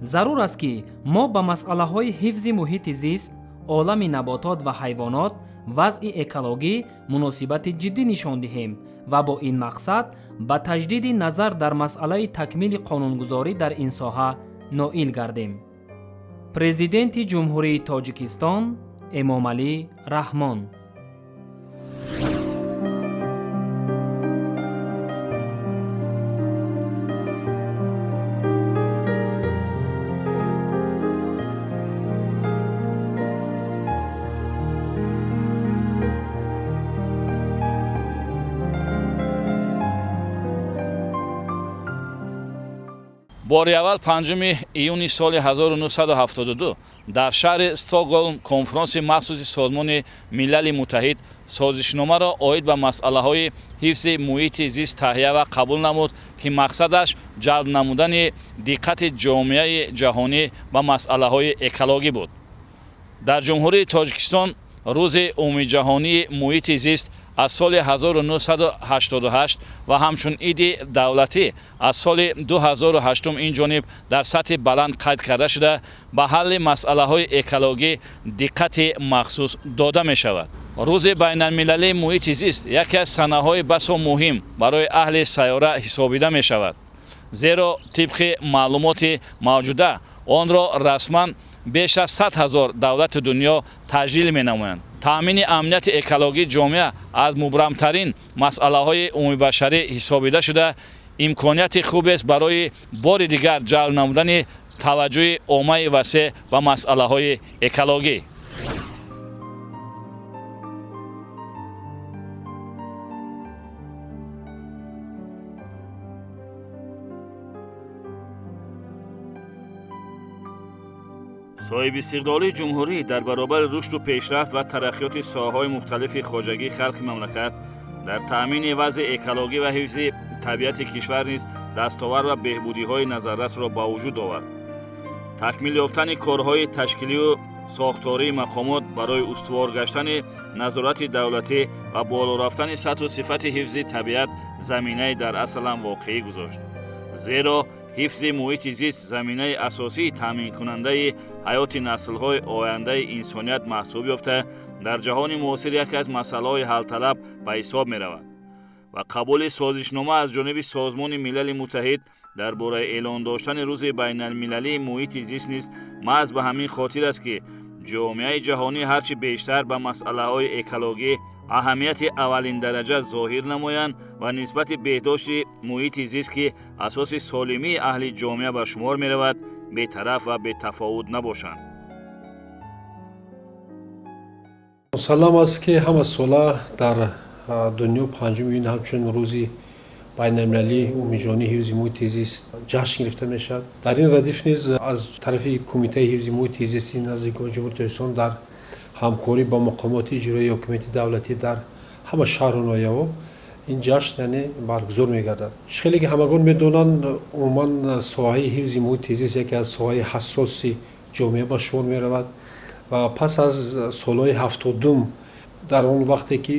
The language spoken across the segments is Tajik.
зарур аст ки мо ба масъалаҳои ҳифзи муҳити зист, олами наботот ва ҳайвонот, вазъи экологӣ муносибати ҷиддӣ нишон диҳем ва бо ин мақсад ба таҷдиди назар дар масъалаи такмили қонунгузорӣ дар ин соҳа ноил гардем. Президенти ҷумҳурии Тоҷикистон Эмомалӣ Раҳмон. бори аввал 5 июни соли 1972 дар шаҳри Стокгольм конфронси махсуси Созмони Милали Муттаҳид созишномаро оид ба масъалаҳои ҳифзи муҳити зист таҳия ва қабул намуд, ки мақсадаш ҷалб намудани диққати ҷомеаи ҷаҳонӣ ба масъалаҳои экологӣ буд. дар ҷумҳурии Тоҷикистон рӯзи умумиҷаҳонии муҳити зист аз соли 1988 ва ҳамчун иди давлатӣ аз соли 2008 инҷониб дар сатҳи баланд қайд карда шуда ба ҳалли масъалаҳои экологӣ диққати махсус дода мешавад. рӯзи байналмилалии муҳити зист яке аз санаҳои басо муҳим барои аҳли сайёра ҳисобида мешавад, зеро тибқи маълумоти мавҷуда онро расман беш аз 100 000 давлати дунё таҷлил менамоянд. таъмини амнияти экологии ҷомеа аз мубрамтарин масъалаҳои умумибашарӣ ҳисобида шуда имконияти хубест барои бори дигар ҷалб намудани таваҷҷӯҳи оммаи васеъ ба масъалаҳои экологӣ. соҳибистиқлолии ҷумҳурӣ дар баробари рушду пешрафт ва тараққиёти соҳаҳои мухталифи хоҷагии халқи мамлакат дар таъмини вазъи экологӣ ва ҳифзи табиати кишвар низ дастовар ва беҳбудиҳои назаррасро ба вуҷуд овард. такмил ёфтани корҳои ташкилию сохтории мақомот барои устувор гаштани назорати давлатӣ ва боло рафтани сатҳу сифати ҳифзи табиат заминаи дар асалан воқеӣ гузошт. зеро ҳифзи муҳити зист заминаи асосии таъминкунандаи ҳаёти наслҳои ояндаи инсоният маҳсуб ёфта, дар ҷаҳони муосир яке аз масъалаҳои ҳалталаб ба ҳисоб меравад ва қабули созишнома аз ҷониби Созмони Милали Муттаҳид дар бораи эълон доштани рӯзи байналмилалии муҳити зист низ маҳз ба ҳамин хотир аст, ки ҷомеаи ҷаҳонӣ ҳарчи бештар ба масъалаҳои экологӣ аҳамияти аввалиндараҷа зоҳир намоянд ва нисбати беҳдошти муҳити зист, ки асоси солимии аҳли ҷомеа ба шумор меравад, бетараф ва бетафовут набошанд. салом аст ки ҳама сола дар дунё 5 июн ҳамчун рӯзи байналмилалии умумиҷаҳонии ҳифзи муҳити зист ҷашн гирифта мешавад. дар ин радиф низ аз тарафи кумитаи ҳифзи муҳити зисти назди ҷумҳурии Тоҷикистон дар ҳамкорӣ ба мақомоти иҷроии ҳокимияти давлатӣ дар ҳама шаҳру ноҳияҳо ин ҷашн баргузор мегардад. хеле ки ҳамагон медонанд, умуман соҳаи ҳифзи муҳити зист яке аз соҳаи ҳассоси ҷомеа ба шумор меравад ва пас аз солҳои 70 дар он вақте ки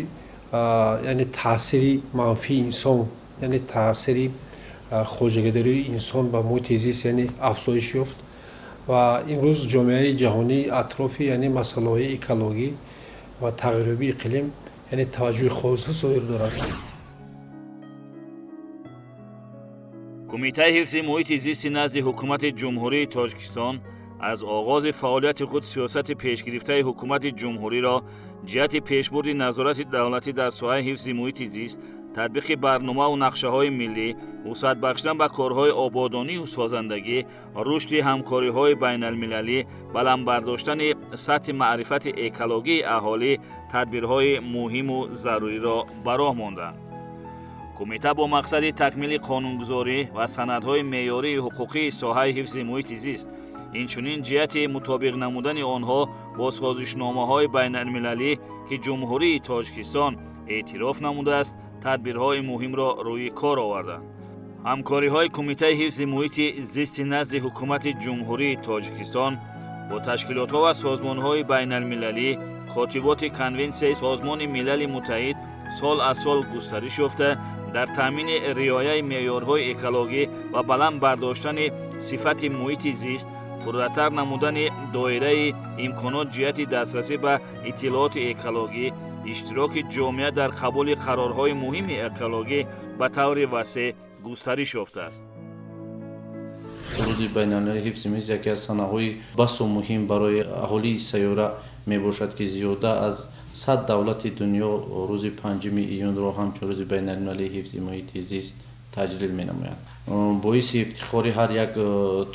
таъсири манфии инсон, таъсири хоҷагидории инсон ба муҳити зист афзоиш ёфт ва имрӯз ҷомеаи ҷаҳонӣ атрофи масъалаҳои экологӣ ва тағйирёбии иқлим таваҷҷӯҳи хоса зоҳир дорад. кумитаи ҳифзи муҳити зисти назди ҳукумати ҷумҳурии Тоҷикистон аз оғози фаъолияти худ сиёсати пешгирифтаи ҳукумати ҷумҳуриро ҷиҳати пешбурди назорати давлатӣ дар соҳаи ҳифзи муҳити зист, татбиқи барномаву нақшаҳои миллӣ, вусъат бахшидан ба корҳои ободонию созандагӣ, рушди ҳамкориҳои байналмилалӣ, баландбардоштани сатҳи маърифати экологии аҳолӣ тадбирҳои муҳиму заруриро ба роҳ монданд. кумита бо мақсади такмили қонунгузорӣ ва санадҳои меъёрии ҳуқуқии соҳаи ҳифзи муҳити зист, инчунин ҷиҳати мутобиқ намудани онҳо бо созишномаҳои байналмилалӣ, ки ҷумҳурии Тоҷикистон эътироф намудааст, тадбирҳои муҳимро рӯи кор оварданд. ҳамкориҳои кумитаи ҳифзи муҳити зисти назди ҳукумати ҷумҳурии Тоҷикистон бо ташкилотҳо ва созмонҳои байналмилалӣ, котиботи конвенсияи Созмони Милали Муттаҳид сол аз сол густариш ёфта, дар таъмини риояи меъёрҳои экологӣ ва баланд бардоштани сифати муҳити зист, пурратар намудани доираи имконот ҷиҳати дастрасӣ ба иттилооти экологӣ, иштироки ҷомеа дар қабули қарорҳои муҳими экологӣ ба таври васеъ густариш ёфтааст. рӯзи байналмилалии ҳифзи миз яке аз санаҳои басу муҳим барои аҳолии сайёра мебошад, ки зиёда аз 100 давлати дунё рӯзи 5 июнро ҳамчун рӯзи байналмилалии ҳифзи муҳити зист таҷлил менамоянд. боиси ифтихори ҳар як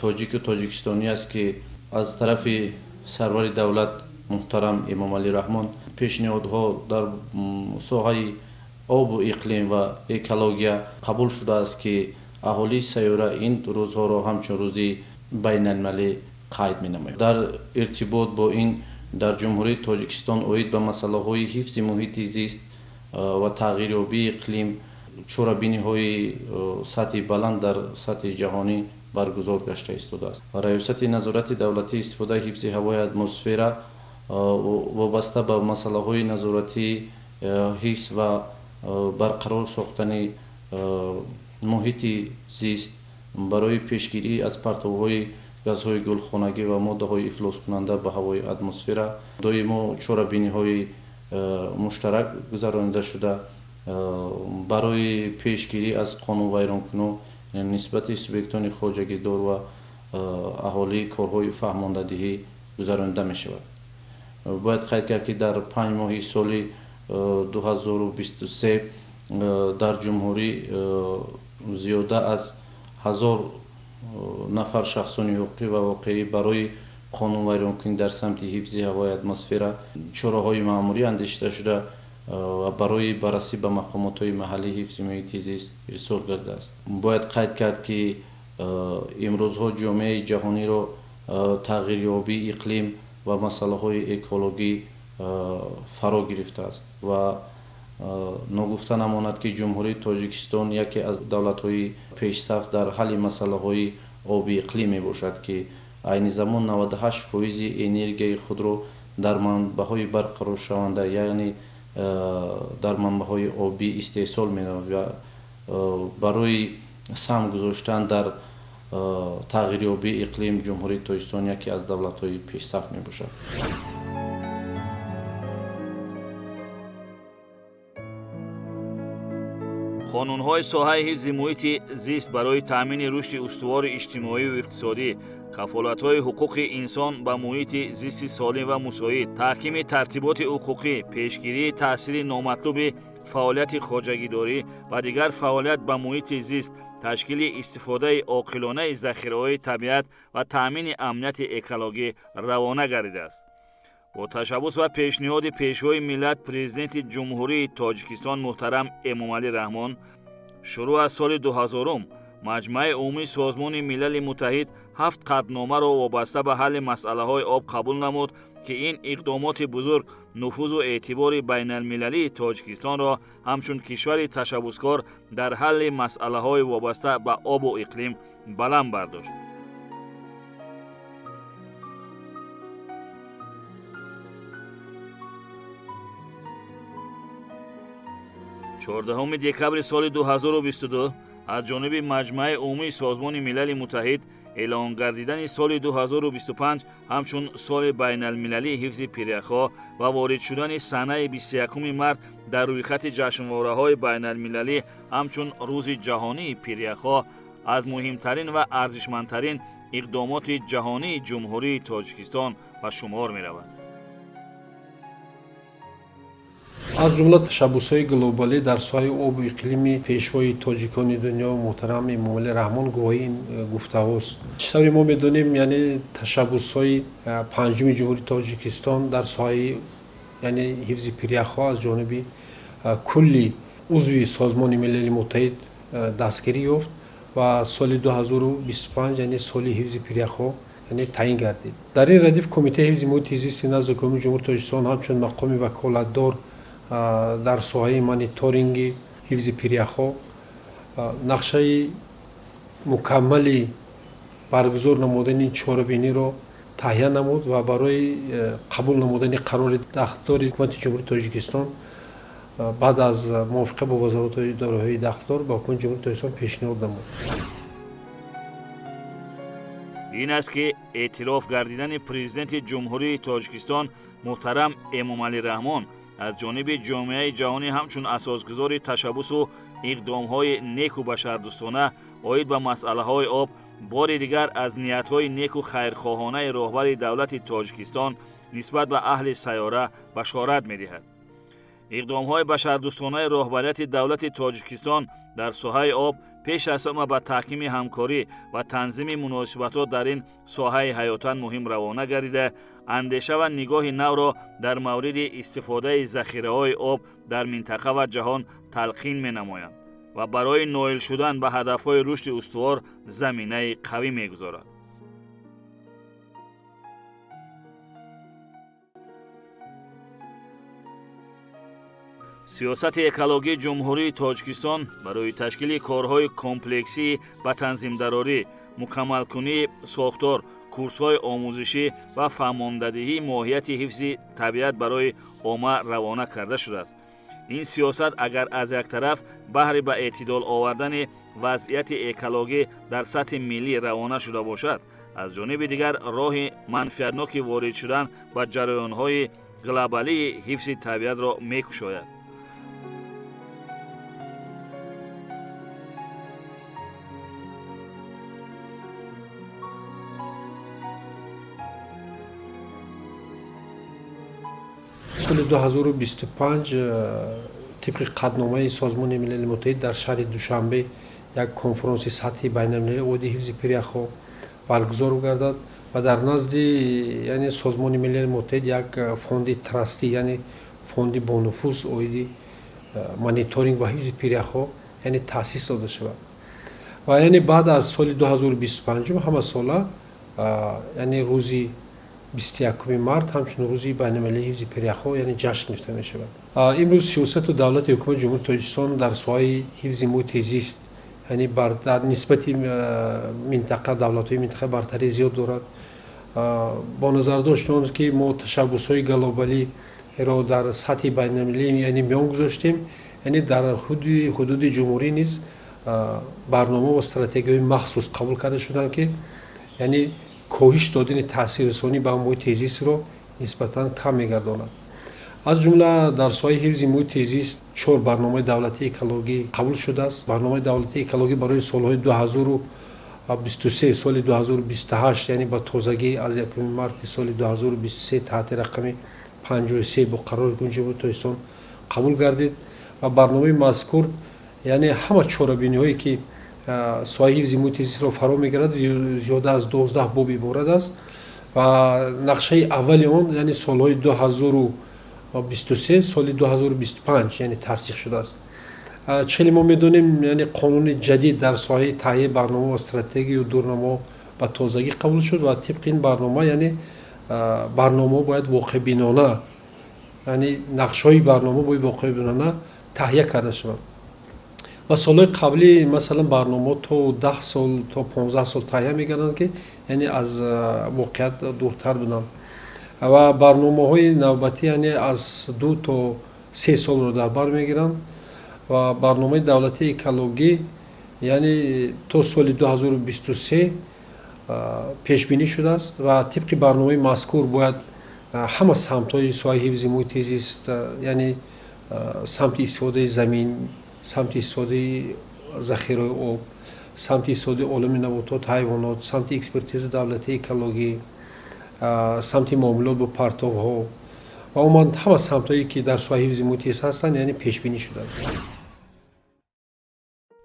тоҷику тоҷикистонӣ аст, ки аз тарафи сарвари давлат муҳтарам Эмомалӣ Раҳмон пешниҳодҳо дар соҳаи обу иқлим ва экология қабул шудааст, ки аҳолии сайёра ин рӯзҳоро ҳамчун рӯзи байналмилалӣ қайд менамояд. дар иртибот бо ин дар ҷумҳурии Тоҷикистон оид ба масъалаҳои ҳифзи муҳити зист ва тағйирёбии иқлим чорабиниҳои сатҳи баланд дар сатҳи ҷаҳонӣ баргузор гашта истодааст. раёсати назорати давлатии истифодаи ҳифзи ҳавои атмосфера вобаста ба масъалаҳои назоратии ҳифз ва барқарор сохтани муҳити зист барои пешгирӣ аз партовҳои газҳои гулхонагӣ ва моддаҳои ифлоскунанда ба ҳавои атмосфера доимо чорабиниҳои муштарак гузаронида шуда барои пешгирӣ аз қонунвайронкунӣ нисбати субъектони хоҷагидор ва аҳолӣ корҳои фаҳмондадиҳӣ гузаронида мешавад. бояд қайд кард, ки дар 5 моҳи соли 2023 дар ҷумҳурӣ зиёда аз 1000 нафар шахсони ҳуқуқӣ ва воқеӣ барои қонунвайронкунӣ дар самти ҳифзи ҳавои атмосфера чораҳои маъмурӣ андешида шуда ва барои баррасӣ ба мақомотҳои маҳаллии ҳифзи муҳити зист ирсол гардидааст. бояд қайд кард, ки имрӯзҳо ҷомеаи ҷаҳониро тағйирёбии иқлим ва масъалаҳои экологӣ фаро гирифтааст ва ногуфта намонад, ки ҷумҳурии Тоҷикистон яке аз давлатҳои пешсаф дар ҳалли масъалаҳои оби иқлим мебошад, ки айни замон 98% энергияи худро дар манбаъҳои барқароршаванда, яъне дар манбаъҳои обӣ истеҳсол менамояд ва барои сам гузоштан дар тағйирёбии иқлим ҷумҳурии Тоҷикистон яке аз давлатҳои пешсаф мебошад. қонунҳои соҳаи ҳифзи муҳити зист барои таъмини рушди устувори иҷтимоиву иқтисодӣ, кафолатҳои ҳуқуқи инсон ба муҳити зисти солим ва мусоид, таҳкими тартиботи ҳуқуқӣ, пешгирии таъсири номатлуби фаъолияти хоҷагидорӣ ва дигар фаъолият ба муҳити зист, ташкили истифодаи оқилонаи захираҳои табиат ва таъмини амнияти экологӣ равона гардидааст. бо ташаббус ва пешниҳоди пешвои миллат президенти ҷумҳурии Тоҷикистон муҳтарам Эмомалӣ Раҳмон шурӯъ аз соли 2000 маҷмӯаи умумии Созмони Милали Муттаҳид 7 қадномаро вобаста ба ҳалли масъалаҳои об қабул намуд, ки ин иқдомоти бузург нуфузу эътибори байналмилалии Тоҷикистонро ҳамчун кишвари ташаббускор дар ҳалли масъалаҳои вобаста ба обу иқлим баланд бардошт. 14 декабри соли 2022 аз ҷониби маҷмӯаи умумии Созмони Милали Муттаҳид эълон гардидани соли 2025 ҳамчун соли байналмилалии ҳифзи пиряхҳо ва ворид шудани санаи 21 март дар рӯйхати ҷашнвораҳои байналмилалӣ ҳамчун рӯзи ҷаҳонии пиряхҳо аз муҳимтарин ва арзишмандтарин иқдомоти ҷаҳонии ҷумҳурии Тоҷикистон ба шумор меравад. аз ҷумла ташаббусҳои глобалӣ дар соҳаи обу иқлими пешвои тоҷикони дунё муҳтарам Эмомалӣ Раҳмон гувоҳии гуфтаҳост. чӣ тавре мо медонем, яъне ташаббусҳои панҷуми ҷумҳурии Тоҷикистон дар соҳаи яъне ҳифзи пиряхҳо аз ҷониби кулли узви Созмони Милали Муттаҳид дастгирӣ ёфт ва соли 2025 яъне соли ҳифзи пиряхҳо таъин гардид. дар ин радиф Кумитаи ҳифзи муҳити зисти назди ҳукумати ҷумҳурии Тоҷикистон ҳамчун мақоми ваколатдор дар соҳаи мониторинги ҳифзи пиряхҳо нақшаи мукаммали баргузор намудани чорабиниро таҳия намуд ва барои қабул намудани қарори дахтдори ҳукумати ҷумҳурии Тоҷикистон بعد از موافقه با وزارت اداره‌های داخل با حکومت جمهوری تاجیکستان پیشنهاد نمود. این است که اعتراف گردیدن پرزیدنت جمهوری تاجیکستان محترم امامعلی رحمان از جانب جامعه جهانی همچون اساسگذار تشبث و اقدام‌های نیک و بشردوستانه اوید به مسئله‌های آب بار دیگر از نیت‌های نیک و خیرخواهانه رهبر دولت تاجیکستان نسبت به اهل سیاره بشارت می‌دهد. اقدام‌های بشردوستانه رهبریت دولت تاجیکستان در ساحه آب پیش از همه به تحکیم همکاری و تنظیم مناسبات در این ساحه حیاتاً مهم روانه گردیده، اندیشه و نگاه نو را در مورد استفاده ذخیره‌های آب در منطقه و جهان تلقین می‌نمایند و برای نائل شدن به هدف‌های رشد استوار زمینه قوی می‌گذارد. سیاست اکولوژی جمهوری تاجیکستان برای تشکیل کارهای کمپلکسی و تنظیم‌دراری، مکمل‌کنی ساختار، کورس‌های آموزشی و فهماندهی ماهیت حفظ طبیعت برای عامه روانه کرده شده است. این سیاست اگر از یک طرف بهر به اعتدال آوردن وضعیت اکولوژی در سطح ملی روانه شده باشد، از جانب دیگر راه منفعتناک وارد شدن به جریان‌های گلوبالی حفظ طبیعت را می‌کشاید. سال 2025 طبق قطعنامه سازمان ملل متحد در شهر دوشنبه یک کنفرانس سطحی بین‌المللی اوادی حفظ پریخو برگزار گردد و در نزد یعنی سازمان ملل متحد یک فوند ترستی یعنی فوند با نفوذ اوادی مانیتورینگ و حفظ پریخو یعنی تأسیس داده شود و یعنی بعد از سال 2025 همه ساله یعنی روزی 21 مارت همچون روزی بین‌المللی حفظ پریخو یعنی جشن گرفته می شود. امروز سیاست و دولت حکومت جمهوری تاجیکستان در ساحه حفظ محیط زیست یعنی در نسبت منطقه دولت‌های منطقه برتری زیاد دارد. با نظر داشتن که ما تشبث‌های گلوبالی را در سطح بین‌المللی یعنی میان گذاشتیم، یعنی در حدود جمهوری نیز برنامه و استراتژی مخصوص قبول کرده شدند که یعنی کاهش دادن تاثیررسانی به محیط زیست را نسبتاً کم می‌گرداند. از جمله در ساحه حفظ محیط زیست 4 برنامه دولتی اکولوژی قبول شده است. برنامه دولتی اکولوژی برای سال‌های 2023 سال 2028 یعنی با تازگی از 1 مارت سال 2023 تحت رقم 53 با قرار جمهوری تاجیکستان قبول گردید و برنامه مذکور یعنی همه چاره‌بینی‌هایی که ساحه حفظ محیط زیست را فرا می‌گیرد زیاده از 12 باب عبارت است و نقشه اول آن یعنی سال‌های 2023 سال 2025 یعنی تصدیق شده است. چلی ما می‌دونیم یعنی قانون جدید در ساحه تهیه برنامه و استراتژی و دورنما با تازگی قبول شد و طبق این برنامه یعنی برنامه باید واقع بینانه یعنی نقشه‌های برنامه باید واقع بینانه تهیه کرده شود. و سال‌های قبلی مثلا برنامه تا 10 سال تا 15 سال تهیه می‌کردند که یعنی از واقعیت دورتر بودند و برنامه‌های نوبتی یعنی از 2 تا 3 سال رو در بر می‌گیرند و برنامه دولتی اکولوژی یعنی تا سال 2023 پیش بینی شده است و طبق برنامه مذکور باید همه سمت‌های ساحه حفظ محیط زیست یعنی سمت استفاده زمین، سمت استفاده ذخیره آب، سمت استفاده علوم نباتات حیوانات، سمت اکسپرتیز دولتی اکولوژی، سمت معاملات با پرتاب‌ها و عموما همه سمت‌هایی که در ساحه حفظ محیط زیست هستند یعنی پیش بینی شده است.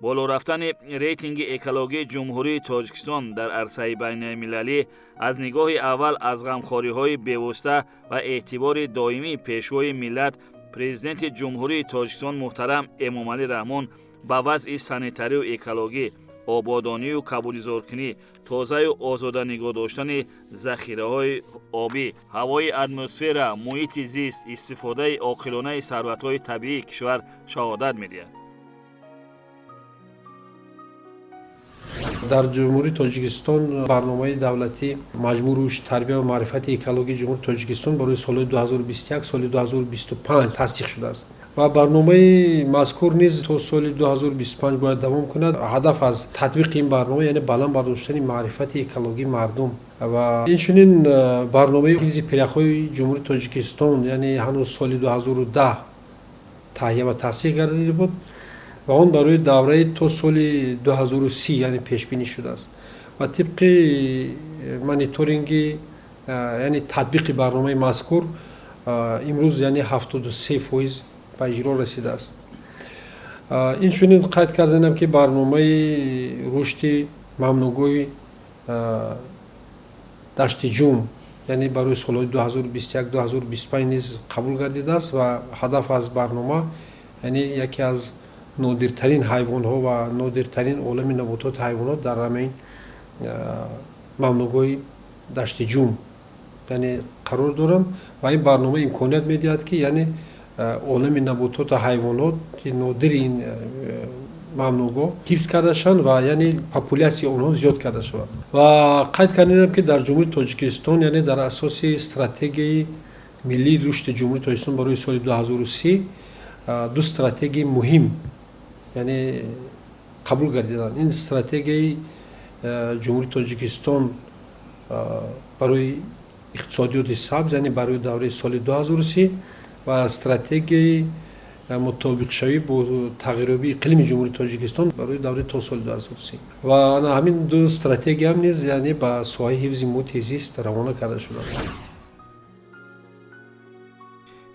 بالا رفتن ریتینگ اکولوژی جمهوری تاجیکستان در عرصه بین‌المللی از نگاه اول از غمخوری‌های بی‌واسطه و اعتبار دائمی پیشوای ملت پرزیدنت جمهوری تاجیکستان محترم امامعلی رحمان به وضع سانیتری و اکولوژی، آبادانی و قبولی‌زارکنی، تازه و آزاده نگاه داشتن ذخیره‌های آبی، هوای اتمسفر، محیط زیست، استفاده عاقلانه ثروت‌های طبیعی کشور شهادت می‌دهد. در جمهوری تاجیکستان برنامه دولتی مجموع رشد تربیت و معرفت اکولوژی جمهوری تاجیکستان برای سال 2021 سال 2025 تصدیق شده است. و برنامه مذکور نیز تا سال 2025 باید دوام کند. هدف از تطبیق این برنامه یعنی بالا برداشتن معرفت اکولوژی مردم و اینچنین برنامه حفظ پرخوی جمهوری تاجیکستان یعنی هنوز سال 2010 تهیه و تصدیق گردیده بود و آن برای دوره تا سال 2030 یعنی پیش بینی شده است و طبق مانیتورینگ یعنی تطبیق برنامه مذکور امروز یعنی 73% به اجرا رسیده است. اینچنین قید کردنم که برنامه رشد ممنوعگوی دشت جوم یعنی برای سال 2021-2025 نیز قبول گردیده است و هدف از برنامه یعنی یکی از نادرترین حیوان ها و نادرترین عالم نباتات حیوانات در همین ممنوعگوی دشت جوم یعنی قرار دارم و این برنامه امکانیت میدهد که یعنی عالم نباتات و حیوانات نادر این ممنوعگاه حفظ کرده شوند و یعنی پاپولیاسی آنها زیاد کرده شود و قید کردم که در جمهوری تاجیکستان یعنی در اساس استراتژی ملی رشد جمهوری تاجیکستان برای سال 2030 دو استراتژی مهم یعنی قبول گردیدند. این استراتژی جمهوری تاجیکستان برای اقتصادیات سبز یعنی برای دوره سال 2030 و استراتژی مطابق شوی با تغییرابی اقلیم جمهوری تاجیکستان برای دوره تا سال 2030 و همین دو استراتژی هم نیز یعنی با ساحه حفظ محیط زیست روانه کرده شده.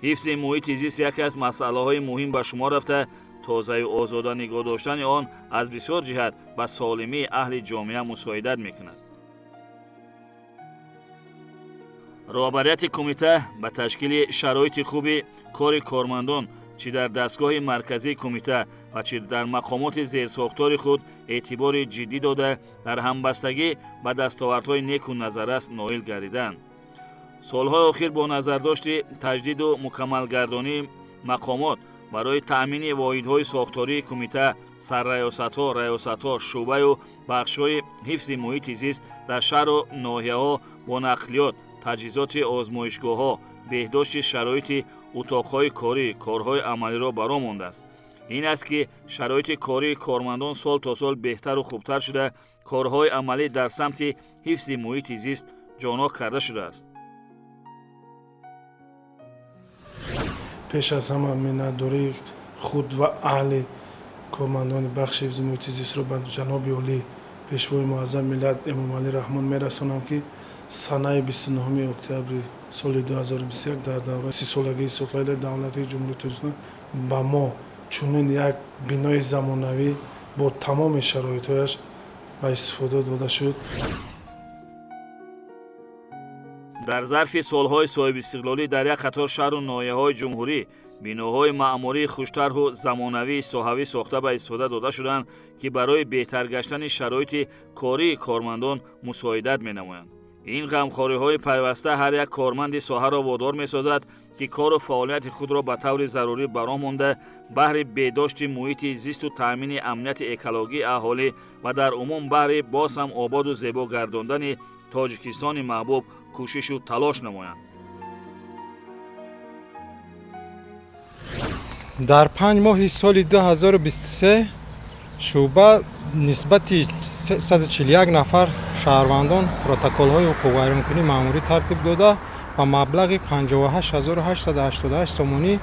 حفظ محیط زیست یکی از مسائل مهم به شما رفته. توسعه و آزاده نگاه داشتن آن از بسیار جهت به سالمی اهل جامعه مساعدت میکند. رهبریت کمیته به تشکیل شرایط خوب کار کارمندان چی در دستگاه مرکزی کمیته و چی در مقامات زیرساختار خود اعتبار جدی داده در همبستگی به دستاوردهای نیک و نظرست نائل گردیدند. سالهای اخیر با نظرداشت تجدید و مکمل گردانی مقامات برای تأمین واحدهای ساختاری کمیته سرریاست‌ها، ریاست‌ها، شعبه و بخش‌های حفظ محیط زیست در شهر و ناحیه‌ها با نقلیات، تجهیزات آزمایشگاه‌ها، بهداشت شرایط اتاق‌های کاری، کارهای عملی را برآمانده است. این است که شرایط کاری کارمندان سال تا سال بهتر و خوبتر شده، کارهای عملی در سمت حفظ محیط زیست جان‌ها کرده شده است. پیش از همه منتداری خود و اهل کارمندان بخش حفظ محیط زیست را به جناب عالی پیشوای معظم ملت امام علی رحمان میرسانم که سنه 29 اکتبر سال 2021 در دوره 30 سالگی سقراط دولت جمهوری تاجیکستان با ما چنین یک بنای زمانوی با تمام شرایطش به استفاده داده شد. در ظرف سالهای صاحب استقلالی در یک قطار شهر و ناحیه‌های جمهوری بیناهای معماری خوشتر و زمانوی صحوی ساخته به استفاده داده شدند که برای بهتر گشتن شرایط کاری کارمندان مساعدت می‌نمایند. این غمخوری‌های پیوسته هر یک کارمند ساحه را وادار می‌سازد که کار و فعالیت خود را به طور ضروری برآمانده بهر بهداشت محیط زیست و تأمین امنیت اکولوژی اهالی و در عموم بهر باز هم آباد و زیبا گرداندن تاجیکستان محبوب کوشش و تلاش نمایند. در 5 ماه سال 2023 شعبه نسبت 141 نفر شهروندان پروتکل‌های حقوق غیرممکنی مأموری ترتیب داده و مبلغ 58888 سومانی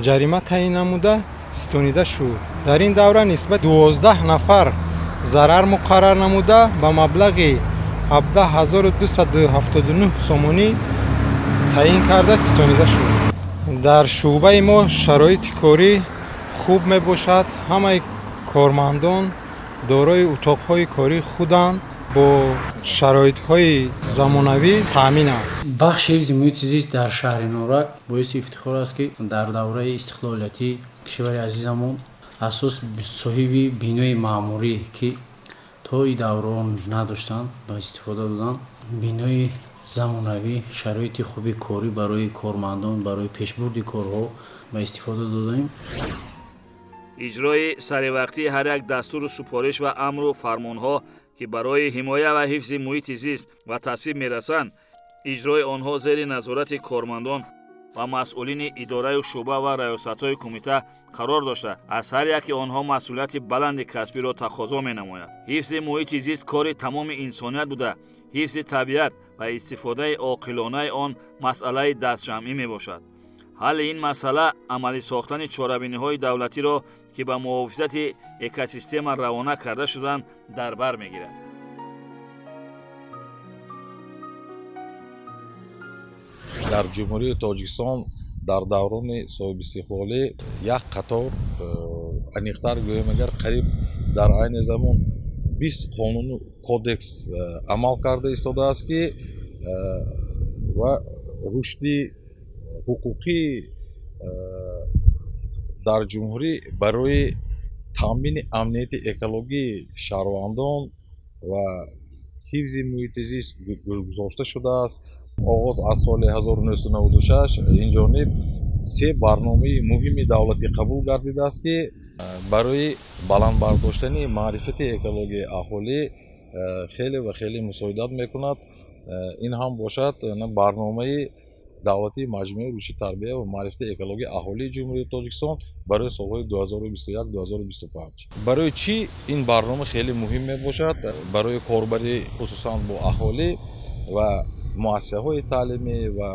جریمه تعیین نموده ستانیده شد. در این دوره نسبت 12 نفر ضرر مقرر نموده با مبلغ 17279 سومانی تعیین کرده ستانیده شد. در شعبه ما شرایط کاری خوب می باشد. همه کارمندان دارای اتاق‌های کاری خودند با شرایط‌های زمانوی تامین است. بخش حفظ محیط زیست در شهر نورک باعث افتخار است که در دوره استقلالیتی کشور عزیزمون اساس صاحب بینای معماری که تا این دوران نداشتند با استفاده دادن بینای زمانوی شرایط خوبی کاری برای کارمندان برای پیشبرد کارها با استفاده دادیم. اجرای سریع هر یک دستور و سپارش و امر و فرمانها که برای حمایت و حفظ محیط زیست و تصویب میرسند، اجرای آنها زیر نظارت کارمندان ва масъулини идораyu шуъба ва раёсатҳои кумита қарор дошта аз ҳар яки онҳо масъулияти баланди касбиро тақозо менамояд. ҳифзи муҳити зист кори тамоми инсоният буда, ҳифзи табиат ва истифодаи оқилонаи он масъалаи дастҷамъӣ мебошад. ҳалли ин масъала амалӣ сохтани чорабиниҳои давлатиро ки ба муҳофизати экосистема равона карда шуданд дар бар мегирад. дар ҷумҳурии тоҷикистон дар даврони соҳибистиқлолӣ як қатор аниқтар гӯем агар қариб дар айни замон 20 қонуну кодекс амал карда истодааст ки ва рушди ҳуқуқӣ дар ҷумҳурӣ барои таъмини амнияти экологии шаҳрвандон ва ҳифзи муҳити зист гузошта шудааст. оғоз аз соли 1996 инҷониб се барномаи муҳими давлатӣ қабул гардидааст ки барои баландбардоштани маърифати экологияи аҳолӣ хеле ва хеле мусоидат мекунад. ин ҳам бошад барномаи давлатии маҷмӯи рушди тарбия ва маърифати экологияи аҳолии ҷумҳурии тоҷикистон барои солҳои 2021-2025. барои чӣ ин барнома хеле муҳим мебошад? барои корбарӣ хусусан бо аҳолӣ ва муассисаҳои таълимӣ ва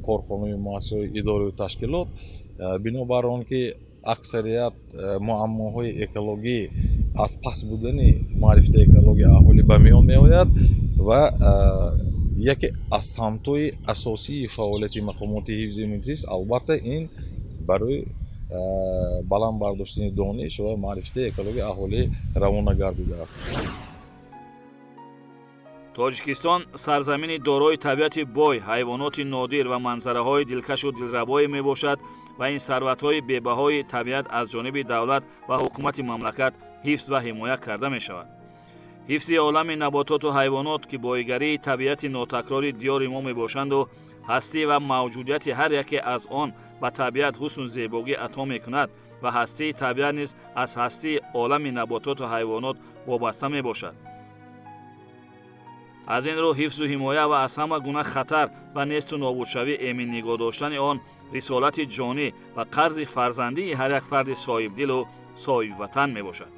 корхонаҳои муассисаҳои идорию ташкилот, бинобар он ки аксарият муаммоҳои экологӣ аз пас будани маърифати экологияи аҳолӣ ба миён меояд ва яке аз самтҳои асосии фаъолияти мақомоти ҳифзи муҳити зист албатта ин барои баланд бардоштани дониш ва маърифати экологияи аҳолӣ равона гардидааст. тоҷикистон сарзамини дорои табиати бой, ҳайвоноти нодир ва манзараҳои дилкашу дилрабое мебошад ва ин сарватҳои бебаҳои табиат аз ҷониби давлат ва ҳукумати мамлакат ҳифз ва ҳимоя карда мешавад. ҳифзи олами набототу ҳайвонот ки боигарии табиати нотакрори диёри мо мебошанду ҳастӣ ва мавҷудияти ҳар яке аз он ба табиат ҳусну зебогӣ ато мекунад ва ҳастии табиат низ аз ҳастии олами набототу ҳайвонот вобаста мебошад. аз ин рӯ ҳифзу ҳимоя ва аз ҳама гуна хатар ва несту нобудшавӣ эмин нигоҳ доштани он рисолати ҷонӣ ва қарзи фарзандии ҳар як фарди соҳибдилу соҳибватан мебошад.